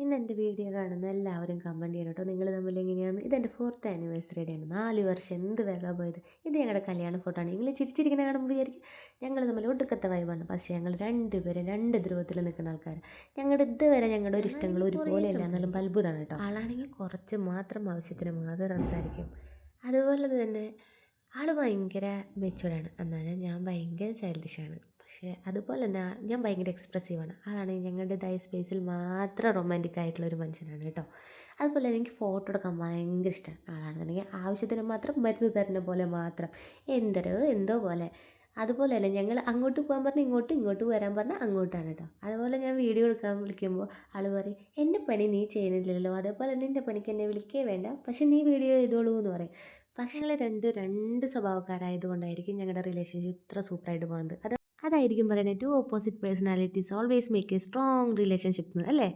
ഇന്ന് എൻ്റെ വീഡിയോ കാണുന്ന എല്ലാവരും കമൻറ്റ് ചെയ്യണം കേട്ടോ. നിങ്ങൾ തമ്മിൽ എങ്ങനെയാണ്? ഇതെൻ്റെ 4th ആനിവേഴ്സറിയുടെയാണ്. 4 വർഷം എന്ത് വേഗം പോയത്. ഇത് ഞങ്ങളുടെ കല്യാണ ഫോട്ടോ ആണ്. നിങ്ങൾ ചിരിച്ചിരിക്കുന്ന കാണുമ്പോൾ വിചാരിക്കും ഞങ്ങൾ തമ്മിൽ ഒടുക്കത്തെ വൈബാണ്. പക്ഷേ ഞങ്ങൾ രണ്ടുപേരും രണ്ട് ധ്രുവത്തിൽ നിൽക്കുന്ന ആൾക്കാർ. ഞങ്ങളുടെ ഇതുവരെ ഞങ്ങളുടെ ഒരു ഇഷ്ടങ്ങൾ ഒരുപോലെയല്ല, എന്നാലും അത്ഭുതമാണ് കേട്ടോ. ആളാണെങ്കിൽ കുറച്ച് മാത്രം ആവശ്യത്തിന് മാത്രം സംസാരിക്കും. അതുപോലെ തന്നെ ആൾ ഭയങ്കര മെച്യൂർഡാണ്, എന്നാലും ഞാൻ ഭയങ്കര ചൈൽഡിഷാണ്. പക്ഷേ അതുപോലെ തന്നെ ഞാൻ ഭയങ്കര എക്സ്പ്രസീവാണ്. ആളാണെങ്കിൽ ഞങ്ങളുടേതായ സ്പേസിൽ മാത്രം റൊമാൻറ്റിക് ആയിട്ടുള്ള ഒരു മനുഷ്യനാണ് കേട്ടോ. അതുപോലെ തന്നെ എനിക്ക് ഫോട്ടോ എടുക്കാൻ ഭയങ്കര ഇഷ്ടമാണ്. ആളാണെന്നുണ്ടെങ്കിൽ ആവശ്യത്തിന് മാത്രം മരുന്ന് തരുന്ന പോലെ മാത്രം എന്തോ പോലെ. അതുപോലെ തന്നെ ഞങ്ങൾ അങ്ങോട്ട് പോകാൻ പറഞ്ഞാൽ ഇങ്ങോട്ടും, ഇങ്ങോട്ട് വരാൻ പറഞ്ഞാൽ അങ്ങോട്ടാണ് കേട്ടോ. അതുപോലെ ഞാൻ വീഡിയോ എടുക്കാൻ വിളിക്കുമ്പോൾ ആൾ പറയും എൻ്റെ പണി നീ ചെയ്യുന്നില്ലല്ലോ, അതേപോലെ നിൻ്റെ പണിക്ക് എന്നെ വിളിക്കേ വേണ്ട, പക്ഷെ നീ വീഡിയോ ചെയ്തോളൂ എന്ന് പറയും. പക്ഷേ ഞങ്ങൾ രണ്ട് സ്വഭാവക്കാരായതുകൊണ്ടായിരിക്കും ഞങ്ങളുടെ റിലേഷൻഷിപ്പ് ഇത്ര സൂപ്പറായിട്ട് പോകുന്നത്. അതായിരിക്കും പറയുന്നത് two opposite personalities always make a strong relationship, അല്ലേ?